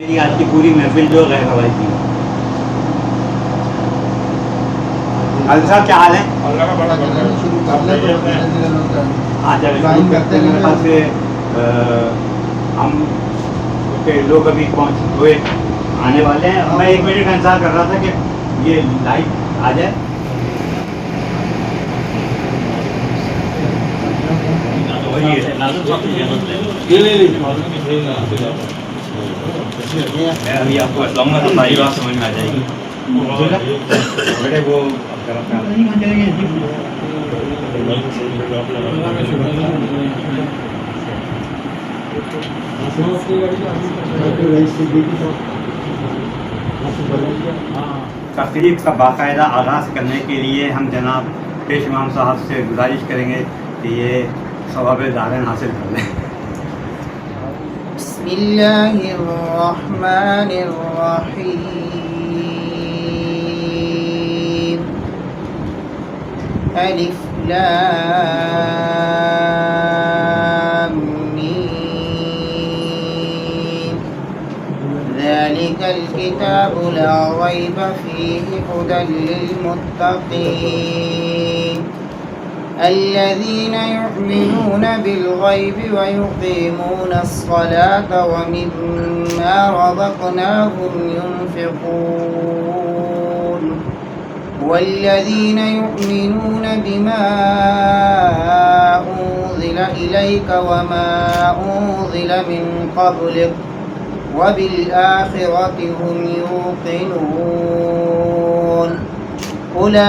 میری آج کی پوری محفل جو غیر روایتی ہے. حاضر صاحب کیا حال ہے؟ ہاں چلے شروع کرتے ہیں. میرے پاس سے ہم لوگ ابھی پہنچ ہوئے آنے والے ہیں. میں 1 منٹ کا انتظار کر رہا تھا کہ یہ لائٹ آ جائے. میں ابھی آپ کو بتاؤں گا تو ساری بات سمجھ میں آ جائے گی. بیٹے وہ تقریب کا باقاعدہ آغاز کرنے کے لیے ہم جناب پیش امام صاحب سے گزارش کریں گے کہ یہ ثواب دارین حاصل کر لیں. بسم اللہ الرحمن الرحیم. الف لام میم. ذلك الكتاب لا ريب فيه هدى للمتقين الذين يؤمنون بالغيب ويقيمون الصلاة ومما رزقناهم ينفقون والذين يؤمنون بما أنزل إليك وما أنزل من قبلك وبالآخرة هم يوقنون أولئك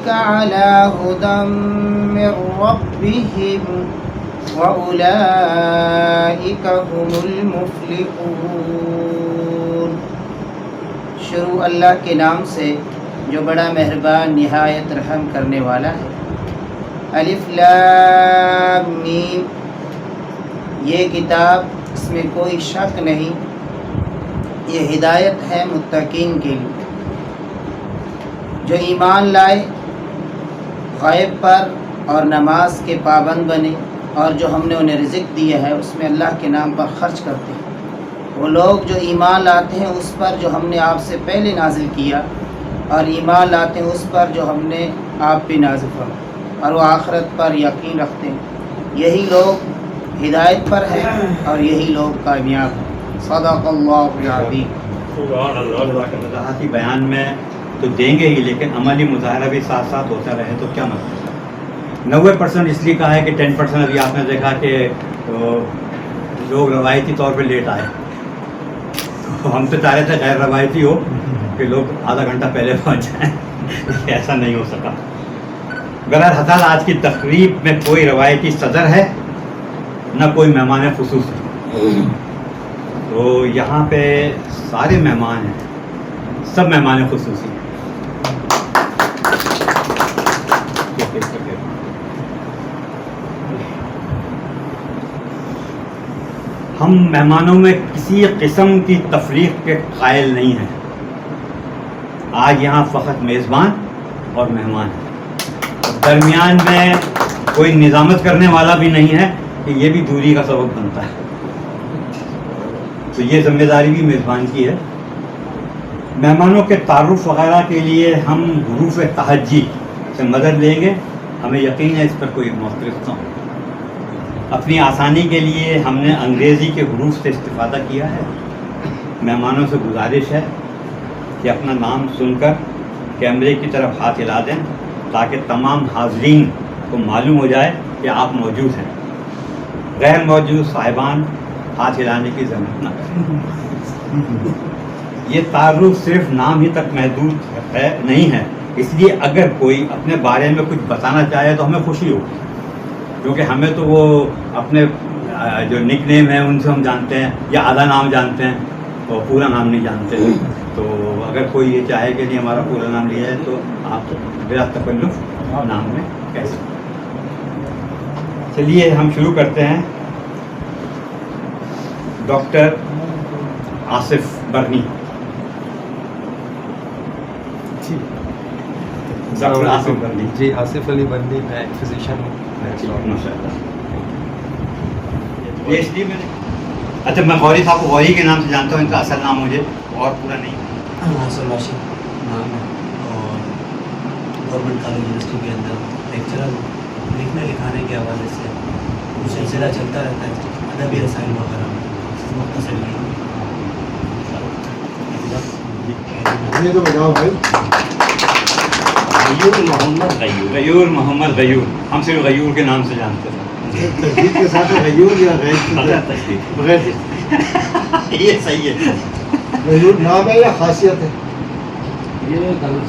على هدى من ربهم وأولئك هم المفلحون. شروع اللہ کے نام سے جو بڑا مہربان نہایت رحم کرنے والا ہے. الف لام میم. یہ کتاب اس میں کوئی شک نہیں یہ ہدایت ہے متقین کے لیے جو ایمان لائے غیب پر اور نماز کے پابند بنے اور جو ہم نے انہیں رزق دیا ہے اس میں اللہ کے نام پر خرچ کرتے ہیں. وہ لوگ جو ایمان لاتے ہیں اس پر جو ہم نے آپ سے پہلے نازل کیا اور ایمان لاتے ہیں اس پر جو ہم نے آپ پہ نازل فرمایا اور وہ آخرت پر یقین رکھتے ہیں. یہی لوگ ہدایت پر ہیں اور یہی لوگ کامیاب ہیں. صدق اللہ العظیم. وضاحتی بیان میں تو دیں گے ہی لیکن عملی مظاہرہ بھی ساتھ ساتھ ہوتا رہے تو کیا مطلب. 90% اس لیے کہا ہے کہ 10% ابھی آپ نے دیکھا کہ لوگ روایتی طور پہ لیٹ آئے. تو ہم تو چاہ رہے تھے غیر روایتی ہو کہ لوگ آدھا گھنٹہ پہلے پہنچ جائیں. ایسا نہیں ہو سکا. بہرحال آج کی تقریب میں کوئی روایتی صدر ہے نہ کوئی مہمان خصوصی. تو یہاں پہ سارے مہمان ہیں سب مہمان خصوصی ہیں. ہم مہمانوں میں کسی قسم کی تفریق کے قائل نہیں ہیں. آج یہاں فقط میزبان اور مہمان ہیں. درمیان میں کوئی نظامت کرنے والا بھی نہیں ہے کہ یہ بھی دوری کا سبب بنتا ہے. تو یہ ذمہ داری بھی میزبان کی ہے. مہمانوں کے تعارف وغیرہ کے لیے ہم حروف تہجی سے مدد لیں گے. ہمیں یقین ہے اس پر کوئی مختلف نہ ہو. اپنی آسانی کے لیے ہم نے انگریزی کے حروف سے استفادہ کیا ہے. مہمانوں سے گزارش ہے کہ اپنا نام سن کر کیمرے کی طرف ہاتھ ہلا دیں تاکہ تمام حاضرین کو معلوم ہو جائے کہ آپ موجود ہیں. غیر موجود صاحبان ہاتھ ہلانے کی ضرورت نہ کریں. یہ تعارف صرف نام ہی تک محدود نہیں ہے. اس لیے اگر کوئی اپنے بارے میں کچھ بتانا چاہے تو ہمیں خوشی ہوگی کیونکہ ہمیں تو وہ اپنے جو نک نیم ہیں ان سے ہم جانتے ہیں یا آدھا نام جانتے ہیں اور پورا نام نہیں جانتے. تو اگر کوئی یہ چاہے کہ نہیں ہمارا پورا نام لیا ہے تو آپ بلا تکلف نام میں کہہ سکتے. چلیے ہم شروع کرتے ہیں. ڈاکٹر آصف برنی. ڈاکٹر آصف برنی. جی آصف علی برنی. میں فزیشین ہوں. ماشاء اللہ. پی ایچ ڈی میں اچھا میں غوری صاحب کو غوری کے نام سے جانتا ہوں، ان کا اصل نام مجھے اور پورا نہیں. ناصر راشد نام ہے اور گورنمنٹ کالج یونیورسٹی کے اندر لیکچرر ہوں. لکھنے لکھانے کے حوالے سے وہ سلسلہ چلتا رہتا ہے، ادبی رسائل وغیرہ مختصر یہ تو بتاؤ بھائی. غیور محمد غیور، ہم صرف غیور کے نام سے جانتے ہیں. تجدید کے ساتھ غیور یا غیر بغیر یہ صحیح ہے. غیور نام ہے یا خاصیت ہے؟ یہ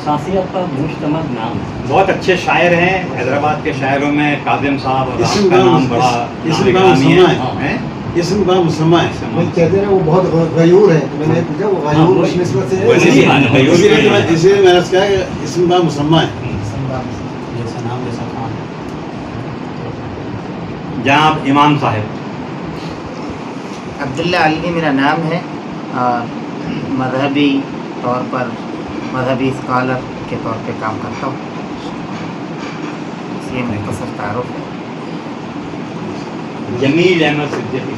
خاصیت پر مشتمل نام ہے. بہت اچھے شاعر ہیں حیدرآباد کے شاعروں میں کاظم صاحب اور اسم آپ کا نام بڑا اسم نام کا گرامی مسمع ہے. اسم کا مسمع ہے. وہ کہتے ہیں وہ بہت غیور ہے. میں نے پوچھا وہ غیور اس نسبت سے ہے. اسی لیے میں نے کہا کہ اسم کا مسمع ہے. جیسا نام جیسا کام. جناب امام صاحب. عبداللہ علی میرا نام ہے اور مذہبی طور پر مذہبی اسکالر کے طور پہ کام کرتا ہوں. اس لیے مختصر تعارف ہے. جمیل احمد صدیقی.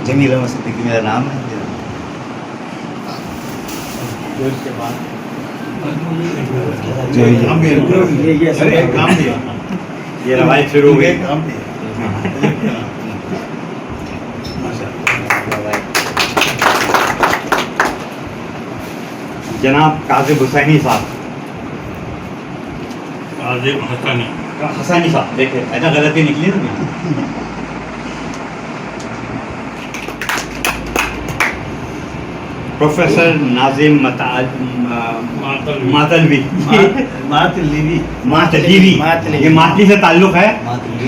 جمیل احمد صدیقی میرا نام ہے. یہ روایت شروع ہوئی. جناب کاظم حسینی صاحب. حسینی صاحب دیکھیں ایسا غلطی نکلی نا. پروفیسر ناظم ماتلوی. ماتلیوی یہ ماتلی سے تعلق ہے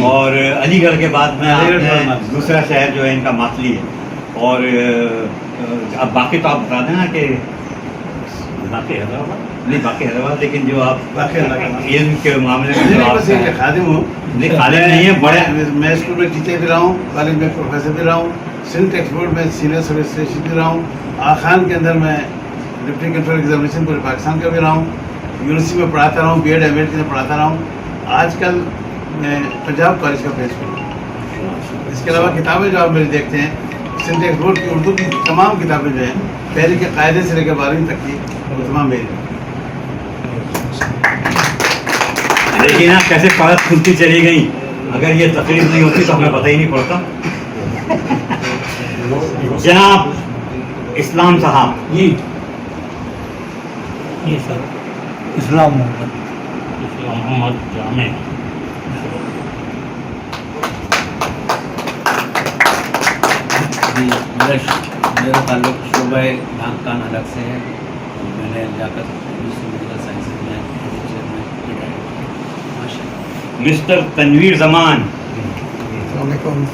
اور علی گڑھ کے بعد میں آپ نے دوسرا شہر جو ہے ان کا ماتلی ہے. اور اب باقی تو آپ بتا دیں نا کہ باقی حیدرآباد نہیں باقی حیدرآباد لیکن جو آپ علم کے معاملے میں خادم ہوں. نہیں خالد نہیں ہے بڑے. میں اسکول میں ٹیچر بھی رہا ہوں, کالج میں پروفیسر بھی رہا ہوں, سندھ ٹیکسٹ بورڈ میں سینئر سب اسٹیشن بھی رہا ہوں, آخان کے اندر میں ڈپٹی کنٹرول ایگزامینیشن پورے پاکستان کا بھی رہا ہوں, یونیورسٹی میں پڑھاتا رہا ہوں, بی ایڈ ایم ایڈ کے لیے پڑھاتا رہا ہوں. آج کل میں پنجاب کالج کا پرنسپل ہوں. اس کے علاوہ کتابیں جو آپ میری دیکھتے ہیں سندھ ٹیکسٹ بورڈ کی اردو کی تمام کتابیں جو ہیں پہلے کے قاعدے سے لے کے 12ویں تک کی وہ تمام میری ہیں. دیکھیے نا کیسے پرت کھلتی چلی گئی. اگر یہ تقریر نہیں ہوتی تو ہمیں پتہ ہی نہیں پڑتا. جناب اسلام صاحب. جی سر اسلام محمد جامع. جی میرا تعلق شعبہ ناک کان الگ سے ہے. میں نے لیاقت میڈیکل سائنسز میں ٹیچر میں ماشاء اللہ. مسٹر تنویر زمان. السلام علیکم.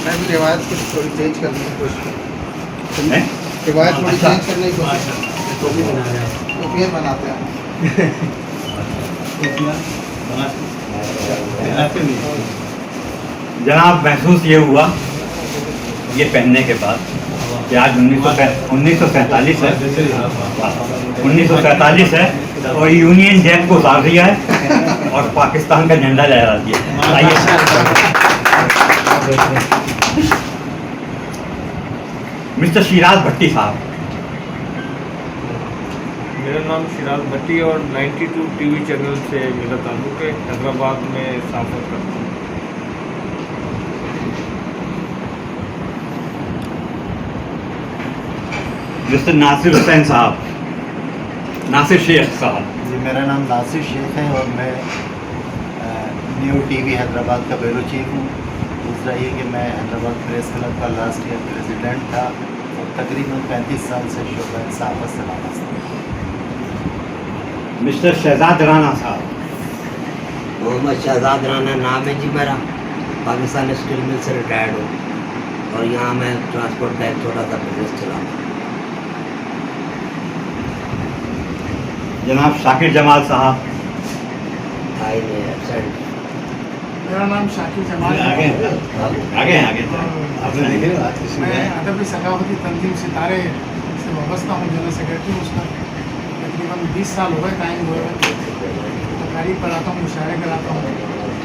میں بھی روایت کو تھوڑی چینج کرنے کی کوشش روایت تھوڑی چینج کرنے کی کوشش ٹوپی بنا رہے ہیں. ٹوپیاں بناتے ہیں. جناب محسوس یہ ہوا یہ پہننے کے بعد کہ آج 1947 ہے 1947 ہے اور یونین جیک کو اتار دیا ہے اور پاکستان کا جھنڈا لہرا دیا ہے. مسٹر شیراز بھٹی صاحب. میرا نام شیراز بھٹی اور 92 ٹی وی چینل سے میرا تعلق ہے. حیدرآباد میں صحافت کرتا ہوں. مسٹر ناصر حسین صاحب. ناصر شیخ صاحب. جی میرا نام ناصر شیخ ہے اور میں نیو ٹی وی حیدرآباد کا بیورو چیف ہوں. دوسرا یہ کہ میں حیدرآباد پریس کلب کا لاسٹ ایئر پریزیڈنٹ تھا اور تقریباً 35 سال سے شعبہ صحافت سے وابستہ ہوں. مسٹر شہزاد رانا صاحب. محمد شہزاد رانا نام ہے جی میرا. پاکستان اسٹیل مل سے ریٹائرڈ ہوں اور یہاں میں ٹرانسپورٹ کا ایک چھوٹا سا بزنس چلاتا ہوں. جناب شاکر جمال صاحب. میرا نام شاکر جمال ہے. آگے آپ نے دیکھے آج کسی میں میں ادبی ثقافتی تنظیم ستارے سے وابستہ ہوں. جنرل سیکرٹری ہوں اس کا. تقریباً 20 سال ہو گئے قائم ہوئے. تقاریر پڑھاتا ہوں, مشاعرے کراتا ہوں.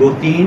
2-3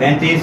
35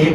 1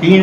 3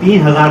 3000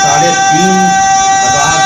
3,500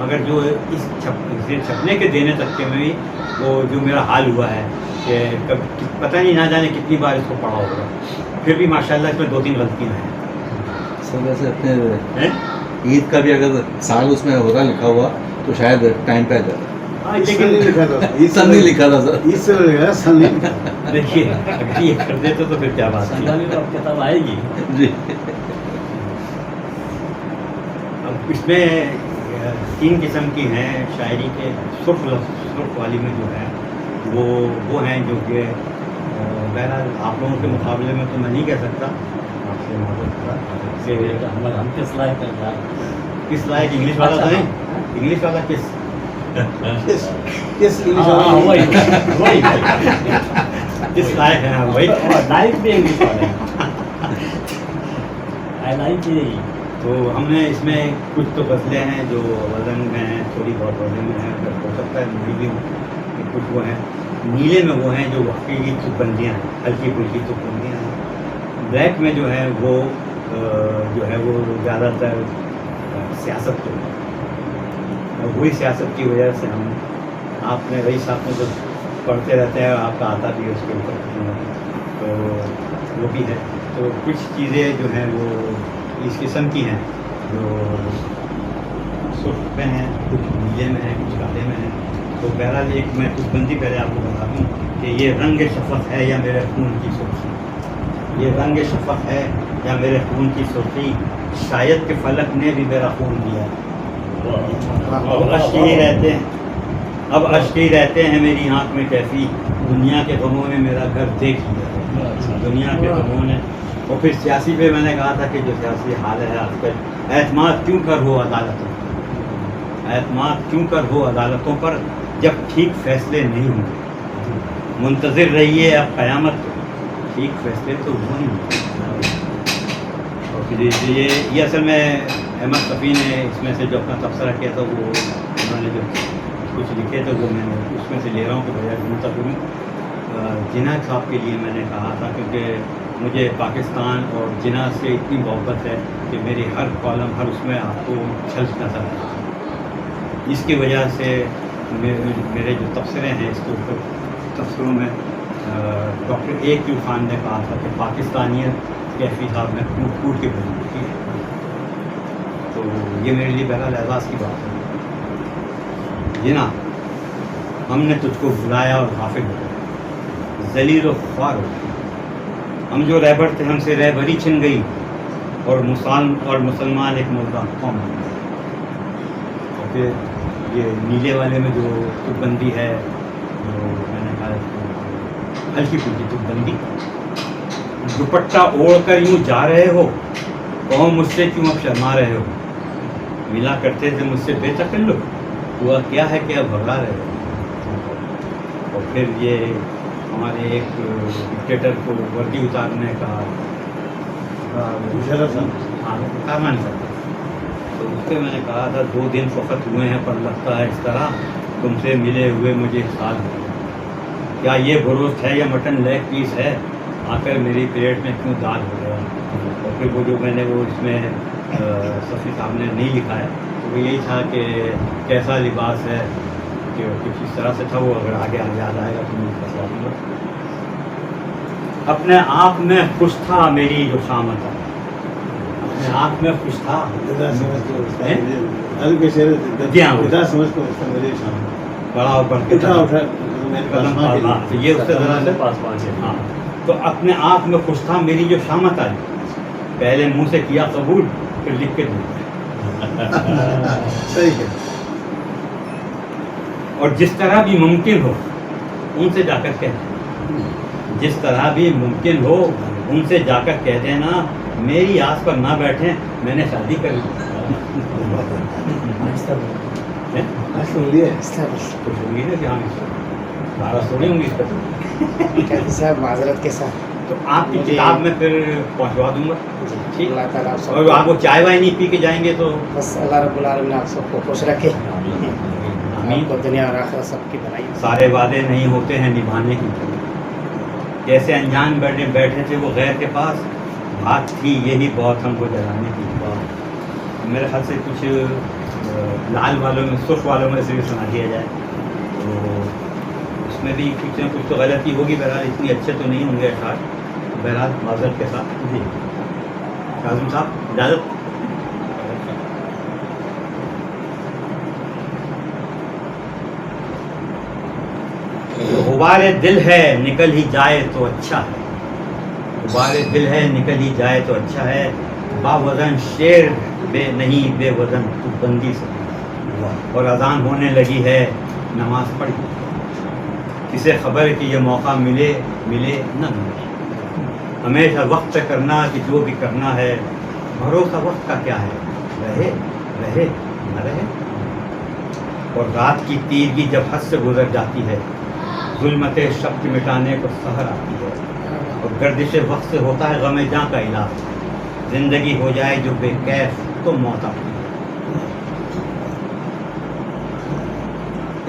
مگر جو اس چھپنے کے دینے تک کے میں بھی وہ جو میرا حال ہوا ہے کہ پتہ نہیں نہ جانے کتنی بار اس کو پڑھا ہوگا، پھر بھی ماشاءاللہ اس میں 2-3 غلطیاں ہیں. سر ویسے اپنے عید کا بھی اگر سال اس میں ہوتا لکھا ہوا تو شاید ٹائم پہ آ جاتا. لیکن سن نہیں لکھا تھا سر. عید سے لگا سن نہیں. دیکھیے اگر یہ کر دیتے تو پھر کیا بات ہے. تو اب کتاب آئے گی. جی. اب اس میں 3 قسم کی ہیں شاعری کے. سرخ والی میں جو ہے وہ ہیں جو کہ بہرحال آپ لوگوں کے مقابلے میں تو میں نہیں کہہ سکتا، آپ سے محبت کہ ہم کس لائق ہے؟ کس لائق انگلش والا تو نہیں. انگلش والا کس کس وہی کس لائق ہے وہی لائق بھی انگلش والے آئی لائک یہی. تو ہم نے اس میں کچھ تو غزلیں ہیں جو وزن میں ہیں، تھوڑی بہت وزن میں ہیں، ہو سکتا ہے نیلی ہوں. کچھ وہ ہیں نیلے میں، وہ ہیں جو واقعی چپ بندیاں ہیں، ہلکی پھلکی چپ بندیاں ہیں. بلیک میں جو ہے وہ زیادہ تر سیاست کو، اور وہی سیاست کی وجہ سے ہم آپ نے رئیس صاحب میں جو پڑھتے رہتے ہیں، آپ کا آتا بھی ہے اس کے اوپر، تو وہ بھی ہے. تو کچھ چیزیں جو ہیں وہ اس قسم کی ہیں جو سرخ میں ہیں، کچھ نیلے میں ہیں، کچھ کالے میں ہیں. تو بہرحال ایک میں کچھ بندی پہلے آپ کو بتا دوں کہ یہ رنگ شفق ہے یا میرے خون کی سرخی. یہ رنگ شفق ہے یا میرے خون کی سرخی، شاید کہ فلک نے بھی میرا خون دیا. اب اشک ہی رہتے ہیں، اب اشک ہی رہتے ہیں میری آنکھ میں کیفی، دنیا کے غموں نے میرا گھر دیکھ لیا. دنیا کے غموں نے. اور پھر سیاسی پہ میں نے کہا تھا کہ جو سیاسی حال ہے آج کل، اعتماد کیوں کر ہو عدالتوں پر، اعتماد کیوں کر ہو عدالتوں پر جب ٹھیک فیصلے نہیں ہوں گے. منتظر رہیے اب قیامت کو، ٹھیک فیصلے تو وہ نہیں ہوں. اور پھر یہ اصل میں احمد صفی نے اس میں سے جو اپنا تبصرہ کیا تھا، وہ انہوں نے جو کچھ لکھے تھے وہ میں نے اس میں سے لے رہا ہوں کہ بھیا منتظر جناح صاحب کے لیے میں نے کہا تھا، کیونکہ مجھے پاکستان اور جناح سے اتنی محبت ہے کہ میری ہر کالم، ہر اس میں آپ کو چھلک نظر آتا ہے. اس کی وجہ سے میرے جو تبصرے ہیں اس کے اوپر تبصروں میں ڈاکٹر اے کیو خان نے کہا تھا کہ پاکستانیت کیفی صاحب نے ٹوٹ ٹوٹ کے بنی کی ہے. تو یہ میرے لیے بہرحال اعزاز کی بات ہے. جناح، ہم نے تجھ کو بلایا اور غافل ہو گئے، ذلیل و خوار ہو گئے. ہم جو رہبر تھے ہم سے رہبری چھن گئی، اور مسلمان ایک مردہ قوم بن گئے. اور پھر یہ نیلے والے میں جو تک بندی ہے، جو میں نے کہا ہلکی پھلکی تک بندی، دوپٹہ اوڑھ کر یوں جا رہے ہو، قوم مجھ سے کیوں اب شرما رہے ہو. ملا کرتے تھے مجھ سے بے تکلف، ہوا کیا ہے کہ اب بھگا رہے ہو. اور پھر یہ ہمارے ایک ڈکٹیٹر کو وردی اتارنے کا اتارنا نہیں سکتا. تو اس سے میں نے کہا تھا 2 دن فقط ہوئے ہیں پر لگتا ہے اس طرح تم سے ملے ہوئے مجھے سال ہو گئے. کیا یہ گوشت ہے یا مٹن لیگ پیس ہے، آ کر میری پلیٹ میں کیوں دال ہو گیا. اور پھر وہ جو میں نے وہ اس میں صفی صاحب نے نہیں لکھا ہے، تو وہ یہی تھا کہ کیسا لباس ہے، کہ کچھ اس طرح سے تھا. وہ اگر آگے یاد آئے گا تو میں بتا دوں گا. اپنے آپ میں خوش تھا میری جو شامت ہے، اپنے آپ میں خوش تھا. جی ہاں، بڑا اوپر یہ اس سے ذرا سے پاس پہنچے. ہاں، تو اپنے آپ میں خوش تھا میری جو شامت آئی، پہلے منہ سے کیا قبول پھر لکھ کے دیا. صحیح ہے. اور جس طرح بھی ممکن ہو ان سے جا کر کہہ دینا، جس طرح بھی ممکن ہو ان سے جا کر کہہ دینا، میری آس پر نہ بیٹھیں، میں نے شادی کر لی. کچھ ہوگی نا کہ ہم بارہ سوڑی ہوں گی اس پر. صاحب معذرت کے ساتھ تو آپ کی کتاب میں پھر پہنچوا دوں گا. ٹھیک. اللہ تعالیٰ اور آپ وہ چائے وائے نہیں پی کے جائیں گے تو بس اللہ رب العالمین آپ سب کو خوش رکھے، آمین. کو دنیا اور آخرت سب کی بنائی. سارے وعدے نہیں ہوتے ہیں نبھانے کی. کیسے انجان بیٹھے تھے وہ غیر کے پاس، بات تھی یہی بہت ہم کو جلانے کی. میرے خیال سے کچھ لال والوں میں سرخ والوں میں سے بھی سنا دیا جائے. تو اس میں بھی کچھ نہ کچھ تو غلطی ہوگی، بہرحال اتنی اچھے تو نہیں ہوں گے اشعار. بہرحال معذرت کے ساتھ. جی کاظم صاحب اجازت. غبار دل ہے نکل ہی جائے تو اچھا ہے، غبار دل ہے نکل ہی جائے تو اچھا ہے، با وزن شیر بے نہیں بے وزن تو بندی سے. اور اذان ہونے لگی ہے نماز پڑھ، کسے خبر کہ یہ موقع ملے ملے نہ ملے. ہمیشہ وقت پہ کرنا کہ جو بھی کرنا ہے، بھروسہ وقت کا کیا ہے، رہے رہے نہ رہے. اور رات کی تیرگی جب حد سے گزر جاتی ہے، ظلمت شب کی مٹانے کو سحر آتی ہے. اور گردش وقت سے ہوتا ہے غم جاں کا علاج، زندگی ہو جائے جو بے کیف تو موت آتی ہے.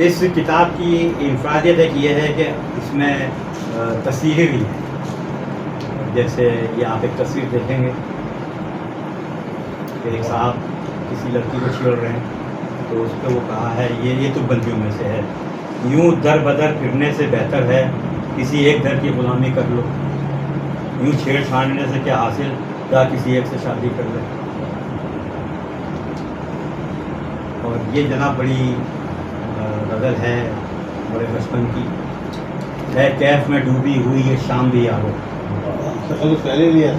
اس کتاب کی انفرادیت ایک یہ ہے کہ اس میں تصویریں بھی ہیں. جیسے یہ آپ ایک تصویر دیکھیں گے کہ ایک صاحب کسی لڑکی کو چھیڑ رہے ہیں، تو اس پہ وہ کہا ہے یہ تو بندیوں میں سے ہے، یوں در بدر پھرنے سے بہتر ہے کسی ایک در کی غلامی کر لو، یوں چھیڑ چھاڑنے سے کیا حاصل، کیا کسی ایک سے شادی کر لو. اور یہ جناب بڑی غزل ہے بڑے بچپن کی. ہے کیف میں ڈوبی ہوئی یہ شام بھی آ ہو. پہلے لیا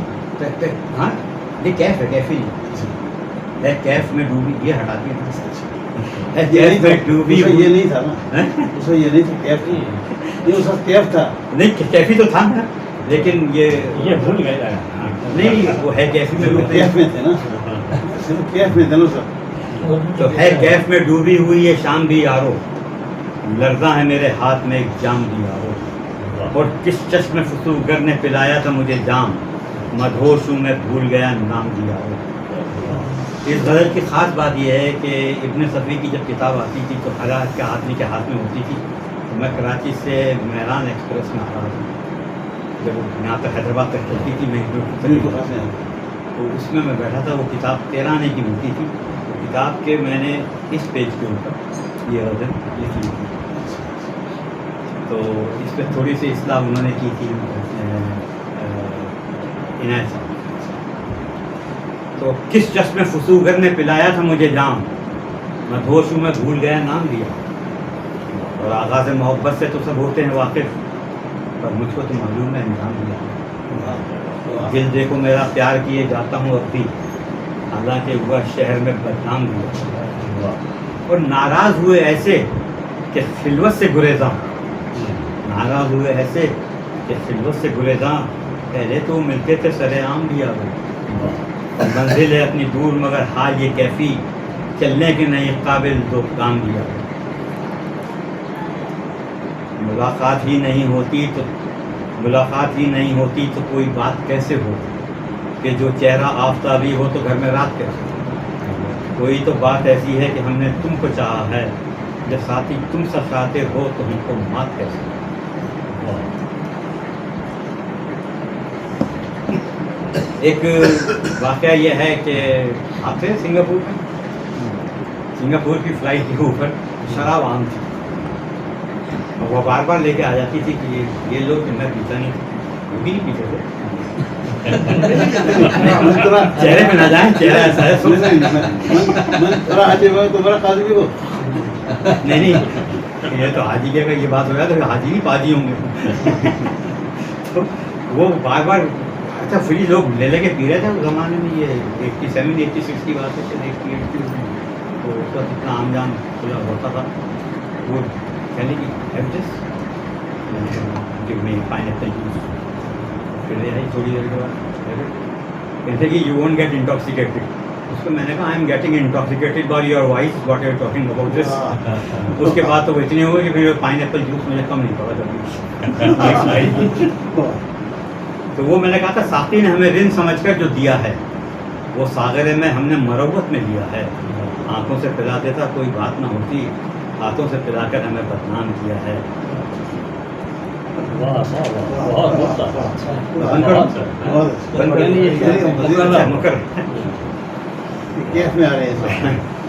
ہاں یہ کیف ہے، کیف ہی نہیں ہے. کیف میں ڈوبی یہ ہٹا دیا. کیف میں ڈوبی یہ نہیں تھا نا، اس میں یہ نہیں تھا کیف، یہ اس وقت کیف تھا. نہیں کیفی تو تھا نا، لیکن یہ بھول گیا. نہیں وہ ہے کیفی میں، کیف میں تھے نا، کیف میں تھے نا سر. تو ہے کیف میں ڈوبی ہوئی یہ شام بھی یارو، لرزاں ہے میرے ہاتھ میں ایک جام بھی یارو. اور کس چشم فسوگر نے پلایا تھا مجھے جام، مدہوش ہوں میں بھول گیا نام بھی یارو. اس غزل کی خاص بات یہ ہے کہ ابن صفی کی جب کتاب آتی تھی تو حالات کے آدمی کے ہاتھ میں ہوتی تھی. میں کراچی سے مہران ایکسپریس میں آ رہا تھا، جب وہ یہاں تک حیدرآباد تک چلتی تھی میں تو اس میں بیٹھا تھا. وہ کتاب 13 آنے کی ملتی تھی. کتاب کے میں نے اس پیج کے اوپر یہ غزل لکھی تھی. تو اس پہ تھوڑی سی اصلاح انہوں نے کی تھی عنایت صاحب. تو کس چشم فسوگر نے پلایا تھا مجھے جام، مدہوش ہوں میں بھول گیا نام دیا. اور آغاز محبت سے تو سب ہوتے ہیں واقف، پر مجھ کو تو معلوم ہے انجام دیا. دل دیکھو میرا پیار کیے جاتا ہوں اب بھی، حالانکہ ہوا شہر میں بدنام دیا. اور ناراض ہوئے ایسے کہ خلوت سے گریزاں، ناراض ہوئے ایسے کہ خلوت سے گریزاں، پہلے تو ملتے تھے سر عام بھی آ گئے. منزل ہے اپنی دور مگر حال یہ کیفی، چلنے کے نہیں قابل دو کام بھی آ گئے. ملاقات ہی نہیں ہوتی تو کوئی بات کیسے ہو، کہ جو چہرہ آفتابی ہو تو گھر میں رات کیسے ہو. کوئی تو بات ایسی ہے کہ ہم نے تم کو چاہا ہے، جب ساتھی تم سب چاہتے ہو تو ہم کو مات کیسے ہو. ایک واقعہ یہ ہے کہ آپ تھے سنگاپور میں، سنگاپور کی فلائٹ کے اوپر شراب عام تھی. وہ بار بار لے کے آ جاتی تھی کہ یہ لوگ میں پیتا نہیں، وہ بھی نہیں پیتے تھے. چہرے پہ نہ جائیں، چہرہ ایسا ہے نہیں یہ تو حاجی کے اگر یہ بات ہو جائے تو حاجی بھی پاجی ہوں گے. تو وہ بار بار اچھا فری لوگ لے لے کے پی رہے تھے اس زمانے میں. یہ 87 86 کی بات ہے، 88 تو اس وقت اتنا عام جام کھلا ہوتا تھا. وہ کہنے کی پائنیپل جوس، پھر یہ تھوڑی دیر کے بعد کہتے کہ یو وونٹ گیٹ انٹاکسیکیٹڈ. اس کو میں نے کہا I am getting intoxicated by your voice, what you are talking about this. اس کے بعد تو وہ اتنے ہوئے کہ پھر پائنیپل جوس مجھے کم نہیں پڑا کبھی. تو وہ میں نے کہا تھا ساقی نے ہمیں رن سمجھ کر جو دیا ہے، وہ ساغرے میں ہم نے مروت میں لیا ہے. آنکھوں سے پلا دیتا کوئی بات نہ ہوتی، ہاتھوں سے پلا کر ہمیں بدنام کیا ہے.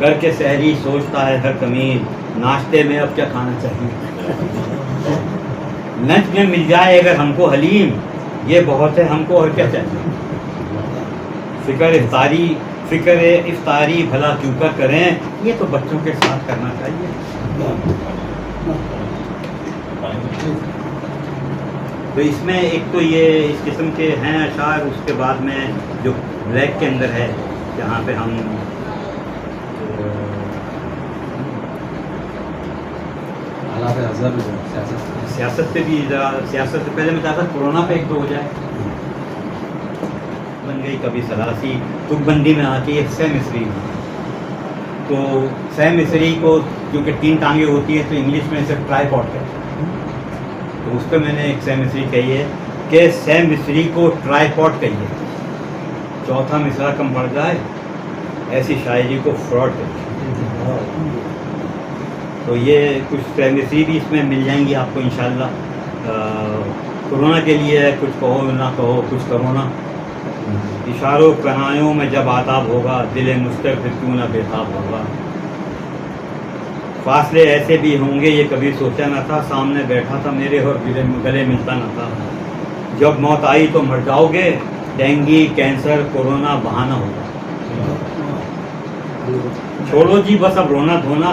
کر کے سحری سوچتا ہے ہر کمین، ناشتے میں اب کیا کھانا چاہیے، لنچ میں مل جائے اگر ہم کو حلیم یہ بہت ہے ہم کو اور کیا چاہیے، فکر افطاری بھلا کیوں کر کریں، یہ تو بچوں کے ساتھ کرنا چاہیے۔ تو اس میں ایک تو یہ اس قسم کے ہیں اشعار، اس کے بعد میں جو بلیک کے اندر ہے جہاں پہ ہم سیاست پہ بھی سیاست سے پہلے میں چاہتا کورونا پہ ایک دو ہو جائے، بن گئی کبھی سلاسی تک بندی میں آ کے ایک سہ مصری، تو سہ مصری کو کیونکہ 3 ٹانگیں ہوتی ہیں تو انگلش میں اسے ٹرائی پاڈ کہتے ہیں، تو اس پہ میں نے ایک سہ مصری کہی ہے کہ سہ مصری کو ٹرائی پاڈ کہیے، چوتھا مصرع کم پڑ جائے ایسی شاعری کو فراڈ کہیے۔ تو یہ کچھ سہ مصری بھی اس میں مل جائیں گی آپ کو انشاءاللہ۔ کورونا کے لیے کچھ کہو نہ کہو کچھ کرو نا، اشاروں کنایوں میں جب آتاب ہوگا، دل مشتاق پھر کیوں نہ بےتاب ہوگا، فاصلے ایسے بھی ہوں گے یہ کبھی سوچا نہ تھا، سامنے بیٹھا تھا میرے اور گلے ملتا نہ تھا، جب موت آئی تو مر جاؤ گے، ڈینگی کینسر کورونا بہانہ ہوگا، چھوڑو جی بس اب رونا دھونا،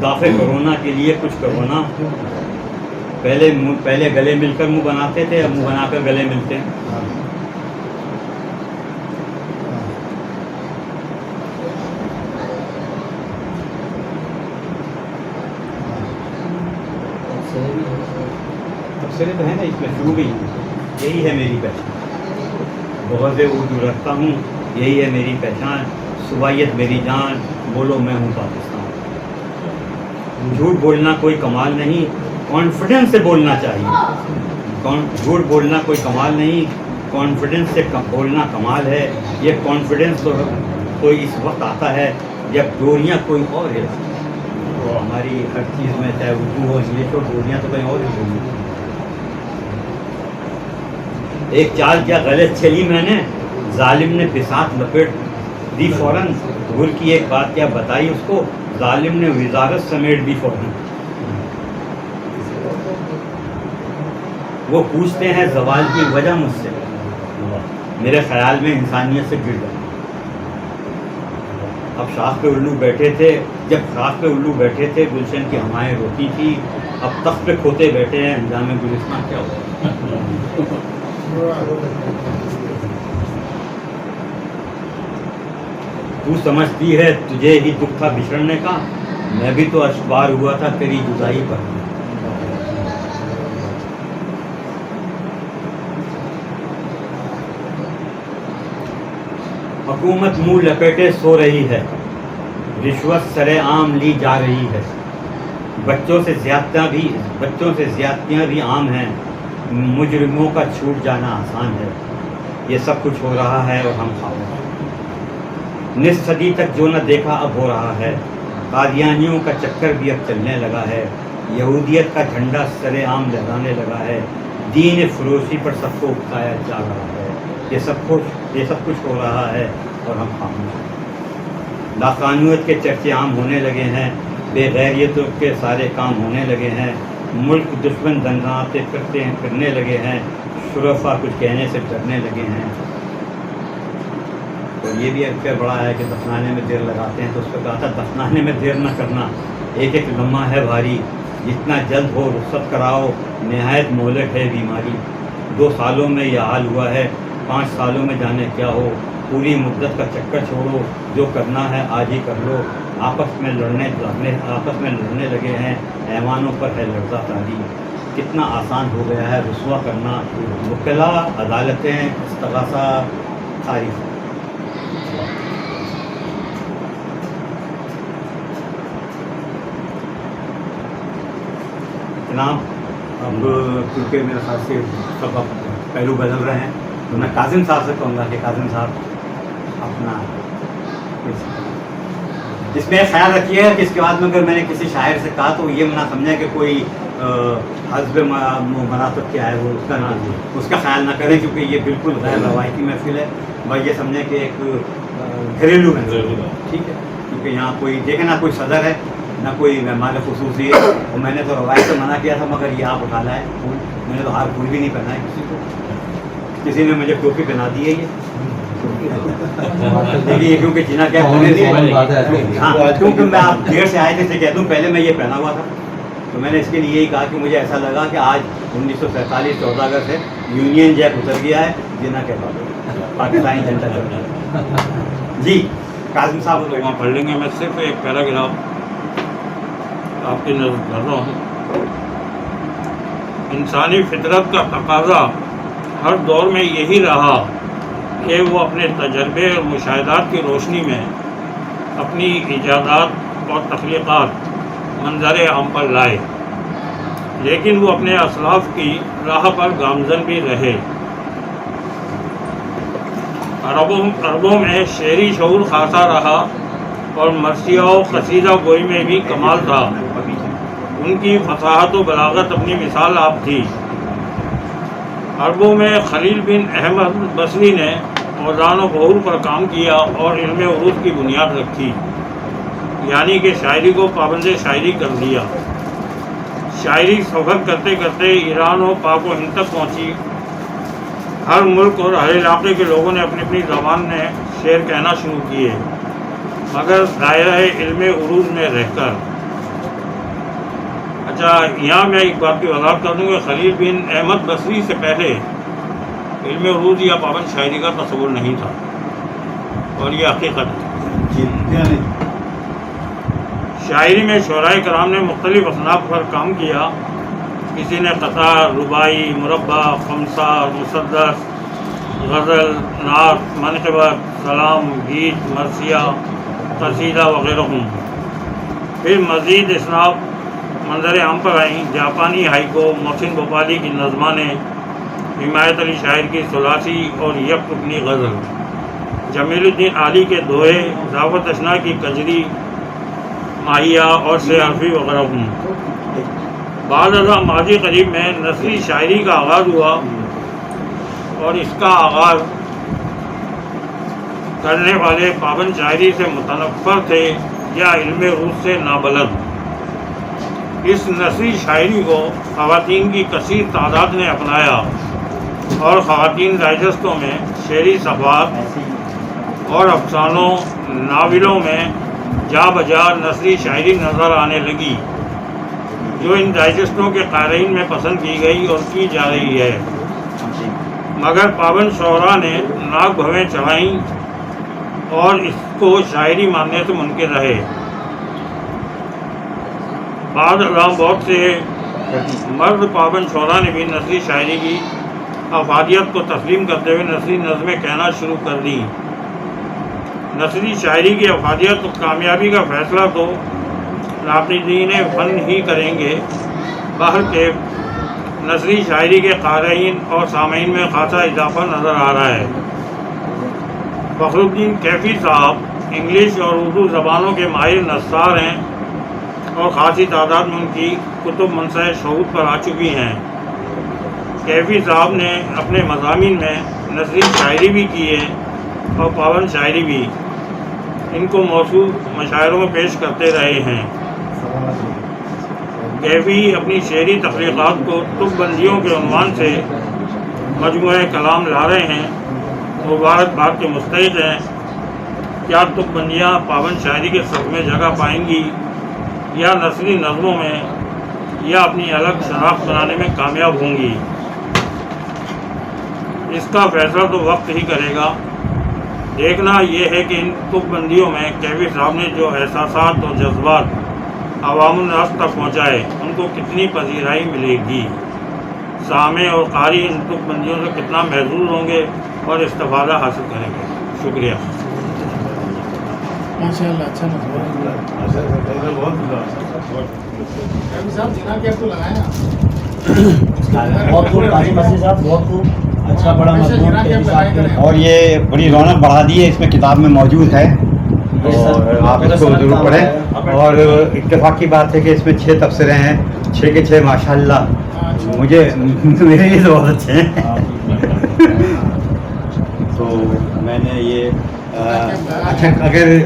دافع کرونا کے لیے کچھ کرو نا، پہلے گلے مل کر منہ بناتے تھے، اب منہ بنا کر گلے ملتے ہیں۔ تبصرے تو ہے نا اس میں شروع بھی، یہی ہے میری پہچان، بغض اردو رکھتا ہوں یہی ہے میری پہچان، صبائیت میری جان بولو میں ہوں پاکستان، جھوٹ بولنا کوئی کمال نہیں، کانفیڈنس سے بولنا چاہیے، جھوٹ بولنا کوئی کمال نہیں، کانفیڈنس سے بولنا کمال ہے، یہ کانفیڈنس تو اس وقت آتا ہے جب ڈوریاں کوئی اور ہلاتی ہے، تو ہماری ہر چیز میں چاہے اردو ہو انگلش ہو ڈوریاں تو کہیں اور ہلتی ہیں۔ ایک چال کیا غلط چلی میں نے، ظالم نے بساط لپیٹ دی فوراً، گل کی ایک بات کیا بتائی اس کو، ظالم نے وزارت سمیٹ دی فوراً، وہ پوچھتے ہیں زوال کی وجہ مجھ سے، میرے خیال میں انسانیت سے گر گیا، اب شاخ پہ الو بیٹھے تھے، جب شاخ پہ الو بیٹھے تھے گلشن کی ہوائیں روتی تھی، اب تخت پہ کھوتے بیٹھے ہیں انجام گلستان کیا ہوا، تو سمجھتی ہے تجھے ہی دکھ تھا بچھڑنے کا، میں بھی تو اشبار ہوا تھا تیری جدائی پر، حکومت منہ لپیٹے سو رہی ہے، رشوت سرے عام لی جا رہی ہے، بچوں سے زیادتیاں بھی عام ہیں، مجرموں کا چھوٹ جانا آسان ہے، یہ سب کچھ ہو رہا ہے اور ہم خاموش، نصف صدی تک جو نہ دیکھا اب ہو رہا ہے، قادیانیوں کا چکر بھی اب چلنے لگا ہے، یہودیت کا جھنڈا سر عام لہرانے لگا ہے، دین فروشی پر سب کو اکسایا جا رہا ہے، یہ سب کچھ ہو رہا ہے اور ہم خاموش ہیں، لاقانونیت کے چرچے عام ہونے لگے ہیں، بے غیریتوں کے سارے کام ہونے لگے ہیں، ملک دشمن دنگاتے پھرنے لگے ہیں، شرفا کچھ کہنے سے ڈرنے لگے ہیں، اور یہ بھی اکثر بڑا ہے کہ دفنانے میں دیر لگاتے ہیں، تو اس پہ کہا تھا دفنانے میں دیر نہ کرنا، ایک ایک لمحہ ہے بھاری، جتنا جلد ہو رخصت کراؤ، نہایت مہلک ہے بیماری، 2 سالوں میں یہ حال ہوا ہے، 5 سالوں میں جانے کیا ہو، پوری مدت کا چکر چھوڑو، جو کرنا ہے آج ہی کر لو، آپس میں لڑنے لگے ہیں، ایوانوں پر ہے لرزہ تاری، کتنا آسان ہو گیا ہے رسوا کرنا، وکلا عدالتیں استغاثہ تعریف، جناب اب کیونکہ میرے خیال سے سب اب پہلو بدل رہے ہیں، تو میں کاظم صاحب سے کہوں گا کہ کاظم صاحب اپنا اس میں خیال رکھیے گا کہ اس کے بعد میں اگر میں نے کسی شاعر سے کہا تو یہ نہ سمجھا کہ کوئی حزب مناسب کیا ہے وہ اس کا خیال نہ کریں، کیونکہ یہ بالکل غیر روایتی محفل ہے، بھائی یہ سمجھیں کہ ایک گھریلو محفل ہے، ٹھیک ہے۔ کیونکہ یہاں کوئی دیکھے نہ کوئی صدر ہے نہ کوئی مہمان خصوصی ہے. اور میں نے تو روایت سے منع کیا تھا مگر یہ آپ اٹھا لایا پھول. میں نے تو ہار پھول بھی نہیں پہنا ہے کسی کو. کسی نے مجھے ٹوپی پہنا دی ہے یہ دیکھیے کیونکہ جنا کیا ہاں کیونکہ میں آپ دیر سے آئے تھے اسے کہتا ہوں پہلے میں یہ پہنا ہوا تھا. تو میں نے اس کے لیے یہی کہا کہ مجھے ایسا لگا کہ آج 1947 14 اگست سے یونین جیک اتر گیا ہے جنا کہتا ہوں پاکستانی جنتا پارٹی. جی قاسم صاحب وہاں پڑھ لیں گے. میں صرف ایک پیراگراف آپ کی نظر کر رہا ہوں. انسانی فطرت کا تقاضا ہر دور میں یہی رہا کہ وہ اپنے تجربے اور مشاہدات کی روشنی میں اپنی ایجادات اور تخلیقات منظر عام پر لائے، لیکن وہ اپنے اسلاف کی راہ پر گامزن بھی رہے. عربوں میں شعری شعور خاصا رہا اور مرثیہ و قصیدہ گوئی میں بھی کمال تھا. ان کی فصاحت و بلاغت اپنی مثال آپ تھی. عربوں میں خلیل بن احمد بصری نے اوزان و بحور پر کام کیا اور علم عروض کی بنیاد رکھی، یعنی کہ شاعری کو پابند شاعری کر دیا. شاعری سفر کرتے کرتے ایران و پاک و ہند تک پہنچی. ہر ملک اور ہر علاقے کے لوگوں نے اپنی اپنی زبان میں شعر کہنا شروع کیے، مگر دائرہ علم عروض میں رہ کر. اچھا، یہاں میں ایک بات کی وضاحت کر دوں کہ خلیل بن احمد بصری سے پہلے علم عروض یا پابند شاعری کا تصور نہیں تھا، اور یہ حقیقت ہے. شاعری میں شعراء کرام نے مختلف اصناف پر کام کیا. کسی نے قطار، رباعی، مربع، خمسہ، مسدس، غزل، نعت، منقبت، سلام، گیت، مرثیہ، قصیدہ وغیرہ ہوں. پھر مزید اصناف منظر عام پر آئیں. جاپانی ہائیکو، محسن بھوپالی کی نظمانے، حمایت علی شاعر کی ثلاثی اور یک رکنی غزل، جمیل الدین عالی کے دوہے، ضیافت اشنا کی کجری، ماہیہ اور سے حرفی وغیرہ ہوں. بعد ازاں ماضی قریب میں نثری شاعری کا آغاز ہوا، اور اس کا آغاز کرنے والے پابند شاعری سے متنفر تھے یا علم عروض سے نابلد. اس نثری شاعری کو خواتین کی کثیر تعداد نے اپنایا، اور خواتین ڈائجسٹوں میں شعری صفحات اور افسانوں، ناولوں میں جا بجا نثری شاعری نظر آنے لگی، جو ان ڈائجسٹوں کے قارئین میں پسند کی گئی اور کی جا رہی ہے. مگر پابند شعراء نے ناک بھویں چڑھائیں اور اس کو شاعری ماننے سے منکر رہے. بعد ازاں بہت سے مرد پابند شعراء نے بھی نثری شاعری کی افادیت کو تسلیم کرتے ہوئے نثری نظمیں کہنا شروع کر دی. نثری شاعری کی افادیت اور کامیابی کا فیصلہ تو ناقدین فن ہی کریں گے. باہر کے نثری شاعری کے قارئین اور سامعین میں خاصا اضافہ نظر آ رہا ہے. فخر الدین کیفی صاحب انگلش اور اردو زبانوں کے ماہر نثار ہیں، اور خاصی تعداد میں ان کی کتب منصہ شہود پر آ چکی ہیں. کیفی صاحب نے اپنے مضامین میں نثری شاعری بھی کی ہے اور پابند شاعری بھی. ان کو موصوف مشاعروں میں پیش کرتے رہے ہیں. کیفی اپنی شعری تخلیقات کو تک بندیوں کے عنوان سے مجموعہ کلام لا رہے ہیں. مبارکباد کے مستحق ہیں. کیا تک بندیاں پابند شاعری کے صف میں جگہ پائیں گی، یا نثری نظموں میں، یا اپنی الگ شناخت بنانے میں کامیاب ہوں گی؟ اس کا فیصلہ تو وقت ہی کرے گا. دیکھنا یہ ہے کہ ان تک بندیوں میں کیفی صاحب نے جو احساسات اور جذبات عوام الناس تک پہنچائے، ان کو کتنی پذیرائی ملے گی. سامع اور قاری ان تک بندیوں سے کتنا محظوظ ہوں گے اور استفادہ حاصل کریں گے. شکریہ. ماشاءاللہ، اچھا اچھا بڑا مضمون اور یہ بڑی رونق بڑھا دی ہے اس میں کتاب میں موجود ہے، اور آپ اس کو ضرور پڑھیں. اور اتفاق کی بات ہے کہ اس میں 6 تبصرے ہیں، 6 کے 6 ماشاءاللہ مجھے میرے لیے تو بہت اچھے ہیں. تو میں نے یہ اچھا اگر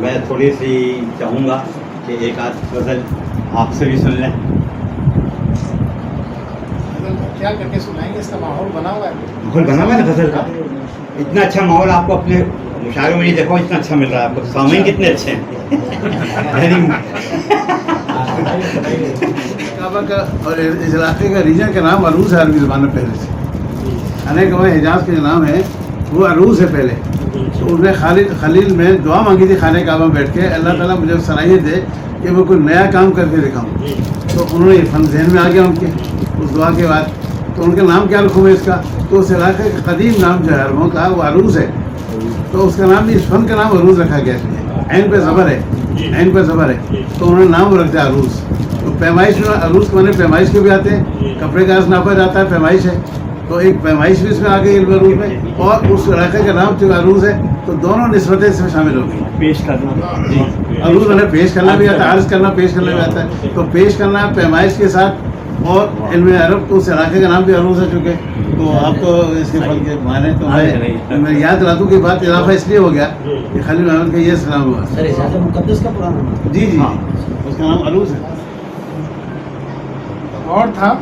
میں تھوڑی سی چاہوں گا کہ ایک آدھ غزل آپ سے بھی سن لیں. کیا کر کے سنائیں گے؟ اس کا ماحول بنا ہوا ہے. ماحول بنا ہوا ہے نا غزل کا. اتنا اچھا ماحول آپ کو اپنے مشاعروں میں نہیں دیکھو اتنا اچھا مل رہا ہے آپ کو. سامعین کتنے اچھے ہیں. کعبہ کا اور اس علاقے کا ریجن کا نام عروس ہے عربی زبان میں پہلے سے. انیک حجاز کا جو نام ہے وہ عروس ہے پہلے. تو انہوں نے خلیل میں دعا مانگی تھی خانہ کعبہ میں بیٹھ کے, اللہ تعالیٰ مجھے صلاحیت دے کہ میں کوئی نیا کام کر کے دکھاؤں. تو انہوں نے فن ذہن میں آ گیا ان کے اس دعا کے بعد. تو ان کا نام کیا رکھوں میں اس کا؟ تو اس علاقے کا قدیم نام جو ہے عربوں کا وہ عروس ہے. تو اس کا نام بھی اس فن کا نام عروس رکھا گیا ہے. عین پہ زبر ہے, عین پہ زبر ہے, تو انہوں نے نام رکھ دیا عروس. تو پیمائش میں عروس کے معنی پیمائش کے بھی آتے ہیں, کپڑے کا عرض ناپا جاتا ہے, پیمائش ہے. تو ایک پیمائش بھی اس میں آ گئی علم عروس میں, اور اس علاقے کا نام چونکہ عروس ہے تو دونوں نسبتیں اس میں شامل ہو گئی. پیش کرنا عروس میں پیش کرنا بھی آتا ہے, عرض کرنا پیش کرنا بھی آتا ہے. تو پیش کرنا پیمائش کے ساتھ, اور علم عرب تو اس علاقے کا نام بھی عروس ہے چونکہ. تو آپ تو اس کے پھل کے معنی تو میں یاد دلا دوں کہ بات اضافہ اس لیے ہو گیا کہ خلیل محمد کا یہ سلام ہوا. مقدس کا پرانا نام. جی جی اس کا نام عروس ہے. اور تھا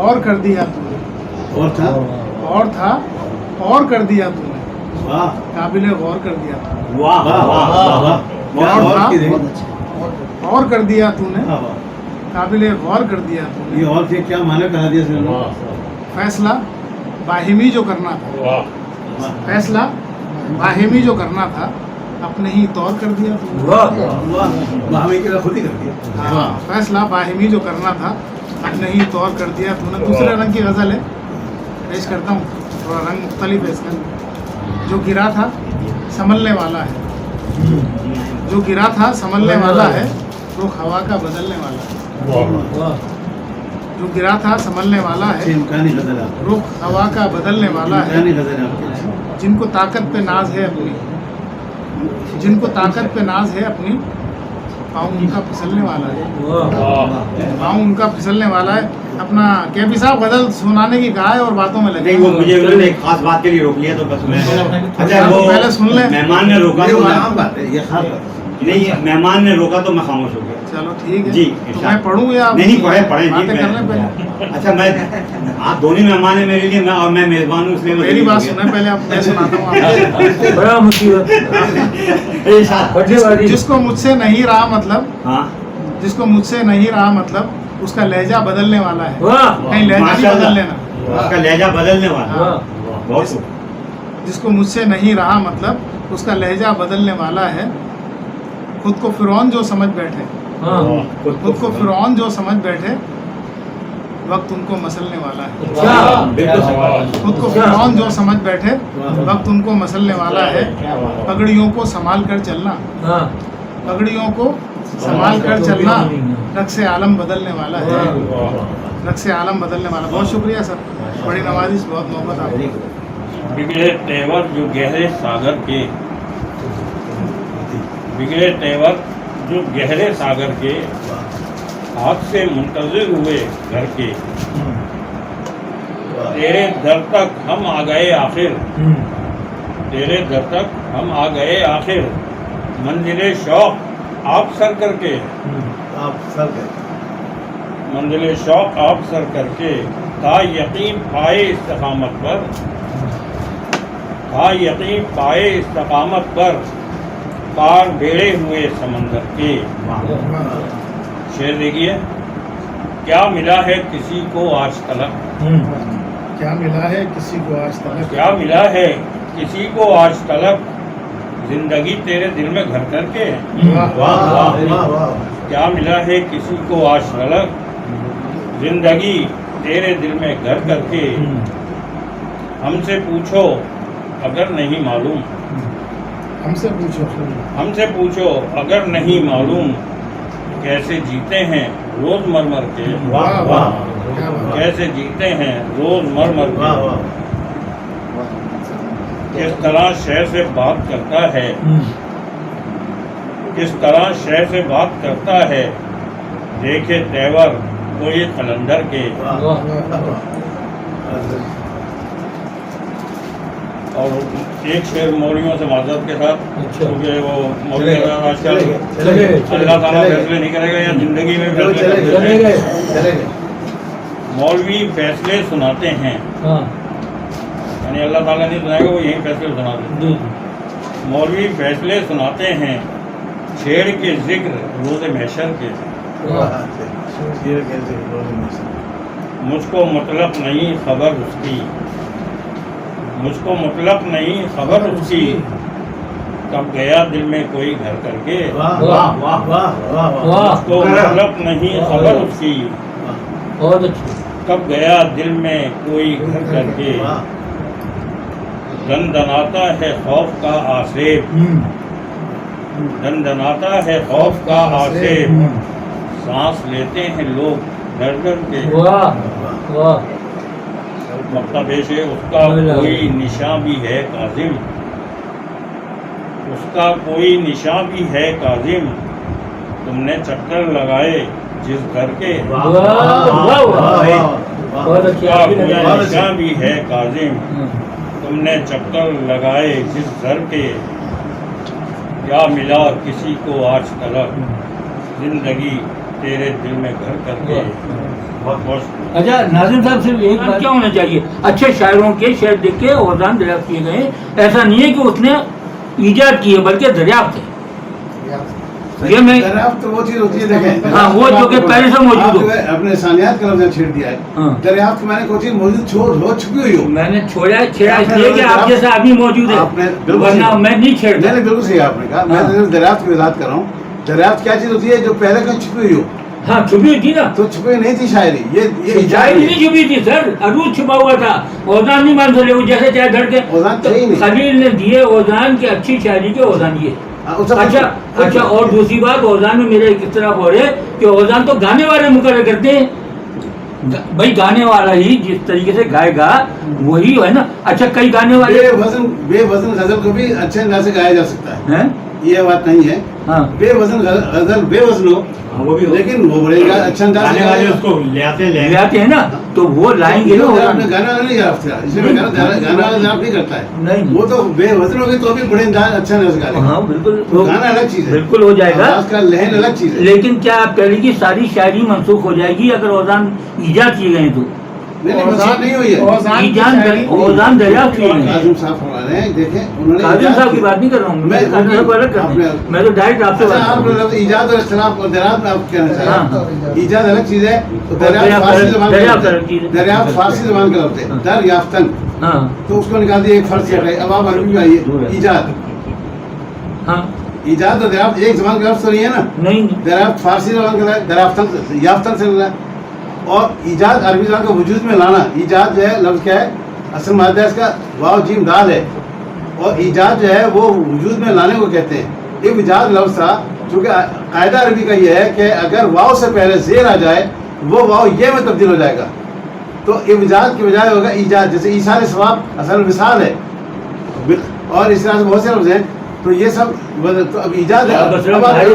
اور کر دیا تو نے, اور تھا اور تھا اور کر دیا تو نے, واہ قابل غور کر دیا تو نے. واہ واہ واہ واہ. اور کر دیا تو نے, واہ. قابل غور کر دیا تو نے. یہ اور سے کیا معنی کرا دیا سر نے؟ فیصلہ باہمی جو کرنا تھا, فیصلہ باہمی جو کرنا تھا اپنے ہی طور کر دیا تو نے. باہمی کے خود ہی کر دیا. ہاں, فیصلہ باہمی جو کرنا تھا اپنے ہی طور کر دیا تو نے. دوسرے رنگ کی غزل ہے, پیش کرتا ہوں. تھوڑا رنگ مختلف ہے اس کا. جو گرا تھا سنبھلنے والا ہے, جو گرا تھا سنبھلنے والا ہے, رخ ہوا کا بدلنے والا ہے. جو گرا تھا سنبھلنے والا ہے, امکانی غزل آپ رخ ہوا کا بدلنے والا ہے. امکانی غزل آپ کے. جن کو طاقت پہ ناز ہے اپنی, جن کو طاقت پہ ناز ہے اپنی, پاؤں ان کا پھسلنے والا ہے, پاؤں ان کا پھسلنے والا ہے. اپنا کے پی صاحب غزل سنانے کی کہا ہے اور باتوں میں لگے. نہیں, وہ مجھے انہوں نے ایک خاص بات کے لیے روک لیا تو بس میں. اچھا وہ پہلے سن لیں. مہمان نے روکا یہ تو عام بات ہے, یہ خاص بات ہے. نہیں, مہمان نے روکا تو میں خاموش ہو گیا. چلو ٹھیک ہے. جی تو میں پڑھوں یا نہیں پڑھیں باتیں کر لیں جی. پہلے. اچھا میں آپ دونوں مہمان ہیں میرے لیے, میں اور میں میزبان ہوں, اس لیے میری بات سنیں پہلے, اب میں سناتا ہوں آپ. جس کو مجھ سے نہیں رہا مطلب, ہاں جس کو مجھ سے نہیں رہا مطلب اس کا لہجہ بدلنے والا ہے. کہیں لہجہ ماشاء نہیں بدل اللہ. لینا. اس کا لہجہ بدلنے والا. بہت جس کو مجھ سے نہیں رہا مطلب اس کا لہجہ بدلنے والا ہے. خود کو فرعون جو سمجھ بیٹھے, خود کو فرعون جو سمجھ بیٹھے, وقت ان کو مسلنے والا ہے. خود کو فرعون جو سمجھ بیٹھے, وقت ان کو مسلنے والا ہے. پگڑیوں کو سنبھال کر چلنا, پگڑیوں کو سنبھال کر چلنا, رقص عالم بدلنے والا ہے. رقص عالم بدلنے والا. بہت شکریہ سر, بڑی نوازش, بہت محبت آپ کی. بگڑے تیور جو گہرے ساگر کے, بگڑے تیور جو گہرے ساگر کے, ہاتھ سے منتظر ہوئے گھر کے. تیرے در تک ہم آ گئے آخر, تیرے در تک ہم آ گئے آخر. منزل شوق آپ سر کر کے, آپ سر گئے. منزل شوق آپ سر کر کے. تا یقین پائے استقامت پر, تا یقین پائے استقامت پر, پار بیڑے ہوئے سمندر کے. شعر دیکھیے. کیا ملا ہے کسی کو آج تلک, کیا ملا ہے کسی کو آج تلک, کیا ملا ہے کسی کو آج تلک, زندگی تیرے دل میں گھر کر کے. کیا ملا ہے کسی کو آج تلک, زندگی تیرے دل میں گھر کر کے. ہم سے پوچھو اگر نہیں معلوم, ہم سے پوچھو, ہم سے پوچھو اگر نہیں معلوم, کیسے جیتے ہیں روز مر مر کے. کیسے جیتے ہیں روز مر مر کے. کس طرح شہر سے بات کرتا ہے, کس طرح شہر سے بات کرتا ہے, دیکھے تیور کوئی قلندر کے. اور ایک شعر مولویوں سے معذرت کے ساتھ، کیونکہ وہ مولوی آج کل اللہ تعالیٰ فیصلے نہیں کرے گا یا زندگی میں فیصلے مولوی فیصلے سناتے ہیں، یعنی اللہ تعالیٰ نہیں سنائے گا، وہ یہی فیصلے سناتے ہیں۔ مولوی فیصلے سناتے ہیں چھیڑ کے ذکر روز محشر کے، مجھ کو مطلب نہیں خبر اس کی، مجھ کو مطلب نہیں خبر اس کی، کب گیا دل میں کوئی گھر کر کے، مجھ کو مطلب نہیں خبر اس کی، کب گیا دل میں کوئی گھر کر کے، دندناتا ہے خوف کا آسیب، دندناتا ہے خوف کا آسیب، سانس لیتے ہیں لوگ ڈر ڈر کے، مطلب پیش ہے اس کا کوئی نشان بھی ہے کاظم، اس کا کوئی نشان بھی ہے کاظم، تم نے چکر لگائے جس گھر کے، نشان بھی ہے کاظم، تم نے چکر لگائے جس گھر کے، کیا ملا کسی کو آج تلک زندگی تیرے دل میں گھر کر کے۔ اچھا ناظم صاحب صرف ایک بات کیا ہونا چاہیے، اچھے شاعروں کے شعر دیکھ کے اوزان دریافت کیے گئے، ایسا نہیں ہے کہ اس نے ایجاد کی ہے بلکہ دریافت ہے۔ یہ میں دریافت تو وہ چیز ہوتی ہے، دیکھیں ہاں وہ جو کہ پہلے سے موجود ہو، اپنے ثانیات کا لفظ چھیڑ دیا ہے، دریافت کی میں نے کوئی چیز موجود ہو چھپی ہوئی ہو، میں نے چھیڑا اس لیے کہ آپ جیسا آدمی موجود ہے، ورنہ میں نہیں چھیڑتا۔ نہیں بالکل صحیح آپ نے کہا، میں دریافت کی وضاحت کر رہا ہوں۔ دریافت کیا چیز ہوتی ہے جو پہلے کہیں چھپی ہوئی ہو، ہاں چھپی ہوئی تھی نا، تو چھپی نہیں تھی شاعری، یہ شاعری نہیں چھپی تھی سر، عروج چھپا ہوا تھا، اوزان نہیں مان سکے وہ جیسے چاہے دھڑ کے، خلیل نے دیے اوزان کی اچھی شاعری کے اوزان دیے۔ اچھا اور دوسری بات اوزان میں میرے ایک طرف ہو رہے کہ اوزان تو گانے والے مقرر کرتے ہیں، بھائی گانے والا ہی جس طریقے سے گائے گا وہی ہے نا۔ اچھا کئی گانے والے بے وزن غزل کو بھی اچھے انداز سے گایا جا سکتا ہے، یہ بات نہیں ہے، بے وزن غزل بے وزن ہو لیکن وہ بڑے گا اچھا انداز سے اس کو لے آتے ہیں نا، تو وہ لائیں گے نا، گانا والا نہیں گرفت تھا، اس لیے گانا والا گرفت نہیں کرتا ہے، وہ تو بے وزن ہوگی تو بھی بڑے انداز اچھا انداز گا لے گا، بالکل گانا الگ چیز ہے، بالکل ہو جائے گا، آواز کا لہن الگ چیز ہے۔ لیکن کیا آپ کہہ رہی کہ ساری شاعری منسوخ ہو جائے گی اگر اوزان ایجاد کیے گئے تو؟ نہیں ہوئی ہے، اوزان دریافت کیے گئے۔ کاظم صاحب فرما رہے ہیں، دیکھیں انہوں نے کاظم صاحب کی بات نہیں کر رہا ہوں، میں تو ڈائریکٹ آپ سے بات، ایجاد اور اختلاف اور دریافت میں آپ کہنا چاہ رہے ہیں، ایجاد الگ چیز ہے، دریافت فارسی زبان کا لفظ ہے، دریافتن، تو اس کو نکال دیا ایک فرض سے ہٹائے، اب آپ عربی میں آئیے، ایجاد، ایجاد اور دریافت ایک زبان کا لفظ تو نہیں ہے نا، نہیں، دریافت فارسی زبان کا ہے، دریافتن یافتن سے ملا، اور ایجاد عربی زبان کو وجود میں لانا، ایجاد جو ہے لفظ کیا ہے، اصل مادہ اس کا واو جیم دال ہے، اور ایجاد جو ہے وہ وجود میں لانے کو کہتے ہیں۔ ایک ایجاد لفظ تھا، چونکہ قاعدہ عربی کا یہ ہے کہ اگر واو سے پہلے زیر آ جائے وہ واو یہ میں تبدیل ہو جائے گا، تو ایجاد کی بجائے ہوگا ایجاد، جیسے ایثار ثواب اصل مثال ہے، اور اس طرح سے بہت سے لفظ ہیں، تو یہ سب تو اب ایجاد ہے،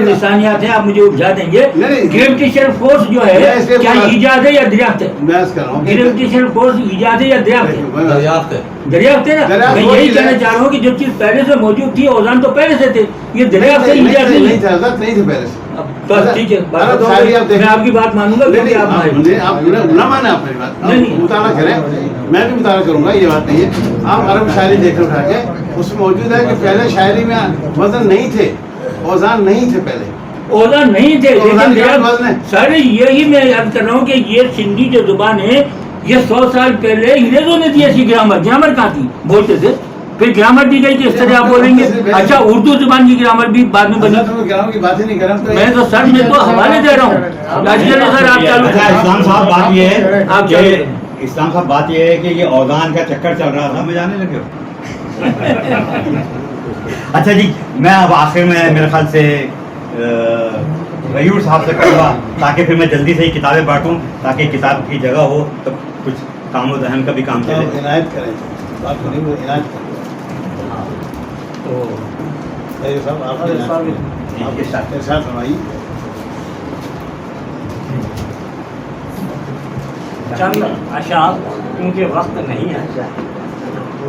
لسانیات ہیں، آپ مجھے اپجا دیں گے۔ گریویٹیشن فورس جو ہے کیا ایجاد ہے یا دریافت ہے؟ میں کر رہا ہوں گریویٹیشن فورس ایجاد ہے یا دریافت ہے؟ دریافت ہے، دریافت ہے نا، میں یہی کہنا چاہ رہا ہوں کہ جو چیز پہلے سے موجود تھی اوزان تو پہلے سے تھے، یہ دریافت سے ایجاد نہیں تھا، نہیں تھے پہلے سے، بس ٹھیک ہے، میں آپ کی بات مانوں گا کیونکہ آپ نہ مانے آپ میری بات، مطالعہ کریں، میں بھی مطالعہ کروں گا، یہ بات نہیں ہے۔ آپ عرب شاعری دیکھ کر اٹھا کے اس میں موجود ہے کہ پہلے شاعری میں وزن نہیں تھے، اوزان نہیں تھے، پہلے اوزان نہیں تھے، لیکن سر یہی میں یاد کر رہا ہوں کہ یہ سندھی جو زبان ہے یہ 100 سال پہلے انگریزوں نے دی ایسی گرامر کہاں تھی، بولتے تھے، پھر گرامر دی گئی کہ اس طرح آپ بولیں گے۔ اچھا اردو زبان کی گرامر بھی بعد میں بنی، گرامر کی بات ہی نہیں کر رہا، میں تو سر میں تو حوالے دے رہا ہوں۔ سر آپ چالو اسلام صاحب بات یہ ہے کہ اسلام صاحب بات یہ ہے کہ یہ اوزان کا چکر چل رہا تھا، میں جانے لگے ہو۔ اچھا جی، میں اب آخر میں میرے خیال سے غیور صاحب سے کروں گا تاکہ پھر میں جلدی سے ہی کتابیں بانٹوں، تاکہ کتاب کی جگہ ہو تو کچھ کام و ذہن کا بھی کام چلے۔ عنایت کریں، بات کو نہیں عنایت کریں، تو صاحب آپ کے ساتھ فرمائیے۔ چند اشعار کیونکہ وقت نہیں ہے، تو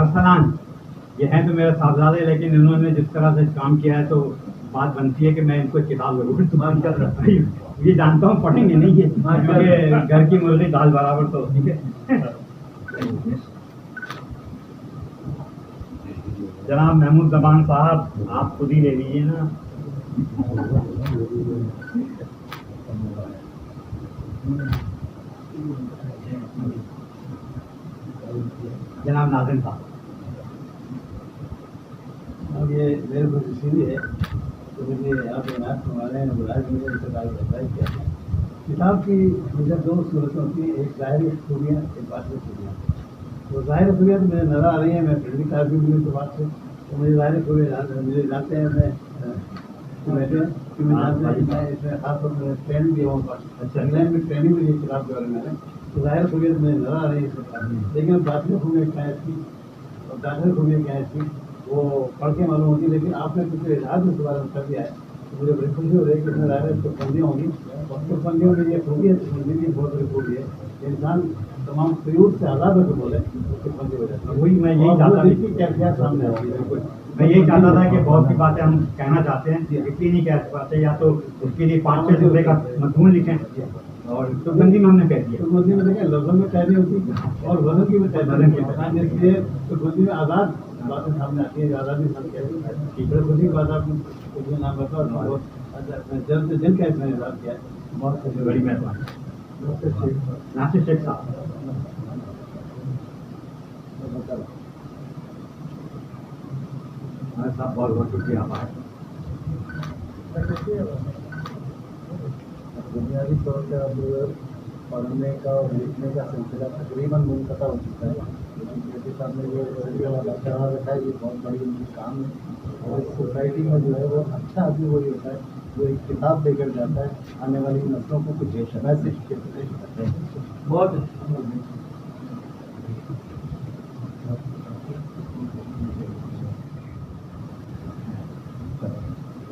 ارسلان یہ ہیں تو میرے صاحبزادے، لیکن انہوں نے جس طرح سے کام کیا ہے تو بات بنتی ہے کہ میں ان کو کتاب ضرور استعمال کر رہا ہوں. یہ جانتا ہوں پڑھیں گے نہیں یہ، کیونکہ گھر کی مرغی دال برابر تو ہوتی ہے. جناب محمود زبان صاحب آپ خود ہی لے لیجیے نا. جناب ناظم صاحب. اب یہ میرے کو اسی لیے ہے تو مجھے یہاں پہ میپ ہمارے بلایا کہ مجھے اس کا بتایا کیا ہے. کتاب کی مجھے دو صورتیں ہوتی ہیں، ایک ظاہری خوبیاں، ایک باطنی خوبیاں. تو ظاہر خوبیاں تو مجھے نظر آ رہی ہیں، میں پھر بھی کافی مجھے تو بات سے تو مجھے ظاہر خوبیاں مجھے جانتے ہیں، میں بیٹھے ہیں کہ میں جانتے ہیں میں اس میں خاص طور پر ٹریننگ دیا ہوں. اچھا انگلینڈ میں ٹریننگ ملی کتاب کے بارے میں نے، تو ظاہر خوبیاں مجھے نظر آ رہی ہے، لیکن باطنی خوبیاں کیا ہے تھی اور داخل خوبیاں کیا ہے تھی وہ پڑھ کے معلوم ہوتی. لیکن آپ نے کچھ اظہار اس کے بارے میں کر دیا ہے، مجھے بڑی خوشی ہو رہی ہے کہ اس میں ظاہر تو بندیاں ہوں گی اور کچھ بندیوں میں یہ خوبی ہے، بندی بھی بہت بڑی خوبی ہے. انسان تمام قیود سے آزاد ہو کے بولے اس کی بندی ہو جاتی ہے. وہی میں یہی چاہتا اس کی کیفیات سامنے آتی ہے. میں یہی چاہتا تھا کہ بہت سی باتیں ہم کہنا چاہتے ہیں اتنی نہیں کہہ پاتے، یا تو اس کے لیے 5-6 صفحے کا مضمون لکھیں اور تو بندی میں ہم نے کہہ دیا. بندی میں دیکھیں لفظوں میں قیدی ہوتی اور وزن کی بھی قیدی، اس لیے تو بندی میں آزاد باتیں سامنے آتی ہیں. آزادی سامنے کہتی ہے. خود ہی بات آپ نے کچھ نام بتاؤ جلد سے جلد کا اس نے اظہار کیا ہے. بہت خوشی، بڑی مہربانی. ناصر شیخ صاحب. صاحب بہت بہت شکریہ آپ آئے. بنیادی طور پہ اب پڑھنے کا اور لکھنے کا سلسلہ تقریباً منقطع ہو چکا ہے. لیکن جیسے صاحب نے یہ والا کرا رکھا ہے، یہ بہت بڑی کام ہے. اور اس سوسائٹی میں جو ہے وہ اچھا آدمی وہی ہوتا ہے جو ایک کتاب دے کر جاتا ہے، آنے والی نسلوں کو کچھ میسج کے پیش کرتے ہیں. بہت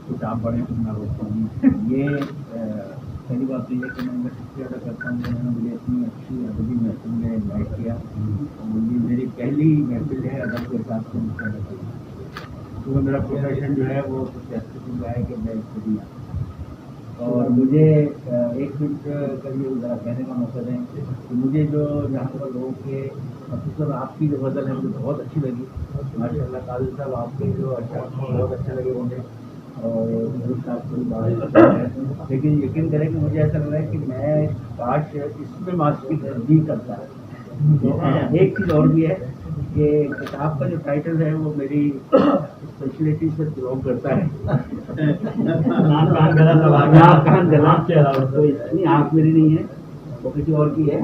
کچھ آپ بڑے میں روکتا ہوں. یہ پہلی بات تو یہ کہ میں شکریہ ادا کرتا ہوں کہ انہوں نے مجھے اتنی اچھی ادبی محفل میں انوائٹ کیا. یہ میری پہلی محفل ہے ادب کے حساب سے مجھے ادا کرنا، کیونکہ میرا پروفیشن جو ہے وہ سیاست کا ہے کہ میں اسٹڈی ہوں. اور مجھے ایک منٹ کا یہ ذرا کہنے کا موقع دیں کہ مجھے جو جہاں پر لوگوں کے خصوصاً آپ کی جو غزل ہے مجھے بہت اچھی لگی. ماشاء اللہ قاضی صاحب آپ کے جو اشعار بہت اچھے لگے ہوں گے اور لیکن یقین کریں کہ مجھے ایسا لگ رہا ہے کہ میں کاش اس میں ماسٹری ترجیح کرتا ہے. تو ایک چیز اور بھی ہے کہ کتاب کا جو ٹائٹل ہے وہ میری اسپیشلٹی سے بلانگ کرتا ہے. تو اتنی آنکھ میری نہیں ہے، وہ کسی اور کی ہے،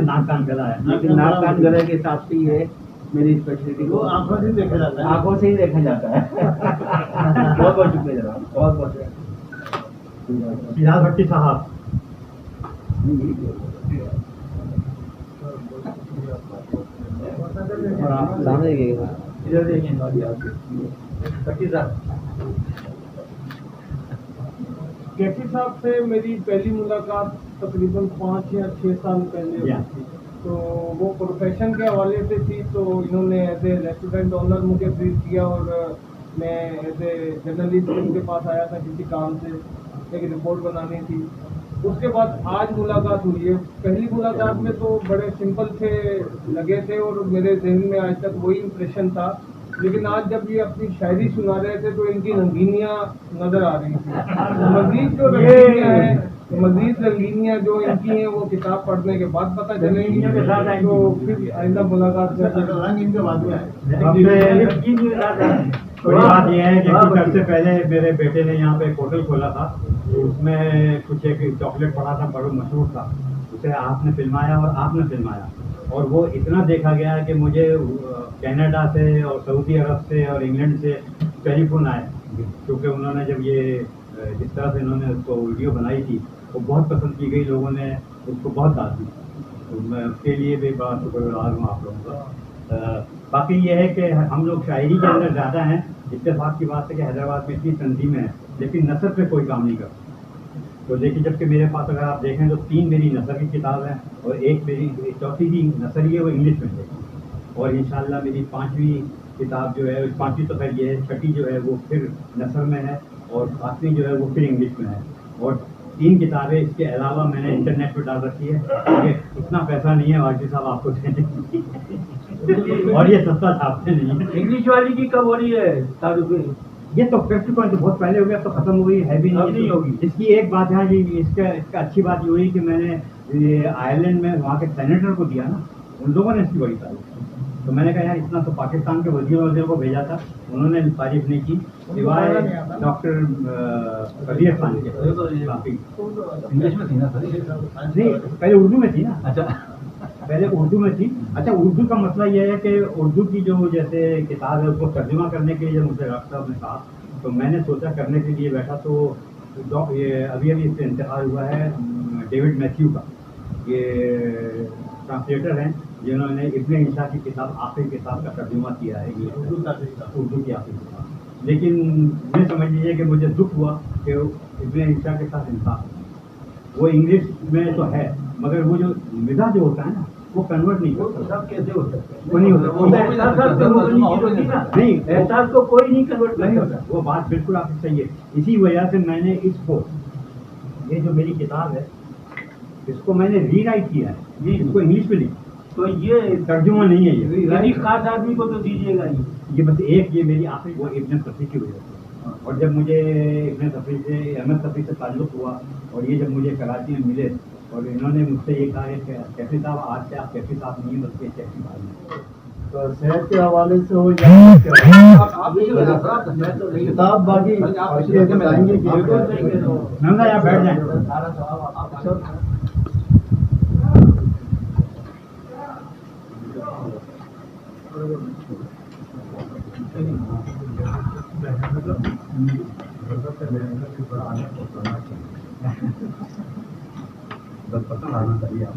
ناک کان گلا ہے. لیکن ناک کان گلے کے حساب سے یہ ہے میری اسپیشلٹی کو آنکھوں سے دیکھا جاتا ہے، آنکھوں سے ہی دیکھا جاتا ہے. بہت بہت شکریہ جناب، بہت بہت شکریہ. شہزاد بھٹی صاحب. کیفی صاحب سے میری پہلی ملاقات تقریباً 5 یا 6 سال پہلے ہوئی تھی. تو وہ پروفیشن کے حوالے سے تھی، تو انہوں نے ایز اے ریسٹورینٹ آنر مجھے بریف کیا اور میں ایز اے جرنلسٹ ان کے پاس آیا تھا کسی کام سے، ایک رپورٹ بنانی تھی. اس کے بعد آج ملاقات ہوئی ہے. پہلی ملاقات میں تو بڑے سمپل سے لگے تھے اور میرے ذہن میں آج تک وہی امپریشن تھا، لیکن آج جب یہ اپنی شاعری سنا رہے تھے تو ان کی رنگینیاں نظر آ رہی تھیں. مزید جو رنگینیاں ہیں، مزید رنگینیاں جو ان کی ہیں وہ کتاب پڑھنے کے بعد پتہ چلیں گی. تو پھر آئندہ ملاقات رنگ ان کے بعد میں آئے. بڑی بات یہ ہے کہ کچھ عرصے پہلے میرے بیٹے نے یہاں پہ ایک ہوٹل کھولا تھا، اس میں کچھ ایک چاکلیٹ پڑا تھا، بڑا مشہور تھا. اسے آپ نے فلمایا اور آپ نے فلمایا، اور وہ اتنا دیکھا گیا کہ مجھے کینیڈا سے اور سعودی عرب سے اور انگلینڈ سے ٹیلی فون آئے، کیونکہ انہوں نے جب یہ جس طرح سے انہوں نے اس کو ویڈیو بنائی تھی وہ بہت پسند کی گئی، لوگوں نے اس کو بہت داد دی. تو میں اس کے لیے بھی بڑا شکر گزار ہوں آپ لوگوں کا. باقی یہ ہے کہ ہم لوگ شاعری کے اندر زیادہ ہیں. اتفاق کی بات ہے کہ حیدرآباد میں اتنی تنظیمیں ہیں لیکن نثر پہ کوئی کام نہیں کرتا. تو دیکھیے جبکہ میرے پاس اگر آپ دیکھیں تو 3 میری نثر کی کتاب ہیں اور ایک میری چوتھی کی نثری ہے وہ انگلش میں ہے. اور انشاءاللہ میری 5ویں کتاب جو ہے 5ویں تو خیر یہ ہے، 6ٹھی جو ہے وہ پھر نثر میں ہے اور 7ویں جو ہے وہ پھر انگلش میں ہے، اور 3 کتابیں اس کے علاوہ میں نے انٹرنیٹ پہ ڈال رکھی ہے کہ اتنا پیسہ نہیں ہے واجد صاحب آپ کو دیں اور یہ سستا چھاپتے نہیں. انگلش والی کی کب ہو رہی ہے تعارف؟ یہ تو فیکٹری پوائنٹ بہت پہلے ہو گیا، تو ختم ہو گئی ہے بھی نہیں ہوگی. اس کی ایک بات ہے جی، اس کا اچھی بات یہ ہوئی کہ میں نے آئرلینڈ میں وہاں کے سینیٹر کو دیا نا، ان لوگوں نے اس کی بڑی تعریف کی. تو میں نے کہا یار اتنا تو پاکستان کے وزیر کو بھیجا تھا، انہوں نے تعریف نہیں کی سوائے ڈاکٹر قدیر خان کے. انگلش میں تھی نا سر؟ نہیں، پہلے اردو میں تھی نا. اچھا، پہلے اردو میں تھی. اچھا، اردو کا مسئلہ یہ ہے کہ اردو کی جو جیسے کتاب ہے اس کو ترجمہ کرنے کے لیے مجھے ڈاکٹر صاحب نے کہا، تو میں نے سوچا کرنے کے لیے بیٹھا. تو یہ ابھی اس سے انتقال ہوا ہے ڈیوڈ میتھیو کا، یہ ٹرانسلیٹر ہیں جنہوں نے ابن عیسیٰ کی کتاب آخری کتاب کا ترجمہ کیا ہے، یہ اردو کی آخری کتاب. لیکن یہ سمجھ لیجیے کہ مجھے دکھ ہوا کہ ابن عیسیٰ کے ساتھ انصاف، وہ انگلش میں تو ہے مگر وہ جو مزاج جو ہوتا ہے نا وہ کنورٹ نہیں ہوتا. کیسے ہوتا ہے؟ وہ نہیں ہوتا. نہیں، احساس کو کوئی نہیں کنورٹ نہیں ہوتا. وہ بات بالکل آپ کی صحیح ہے. اسی وجہ سے میں نے اس کو، یہ جو میری کتاب ہے اس کو میں نے ری رائٹ کیا ہے، اس کو انگلش میں لکھا. تو یہ ترجمہ نہیں ہے یہ، یعنی خاص آدمی کو تو دیجیے گا یہ بس ایک یہ میری آخری وہ ابن صفی کی وجہ سے. اور جب مجھے ابن صفی سے احمد صفی سے تعلق ہوا اور یہ جب مجھے کراچی میں ملے اور انہوں نے مجھ سے یہ کہا کہ کیفی صاحب آج سے آپ کیفی صاحب نہیں بلکہ کیفی صاحب ہیں. تو صحت کے حوالے سے ہو یا کتاب باقی بتائیں گے کہ آپ بیٹھ جائیں. پسند آنا چاہیے آپ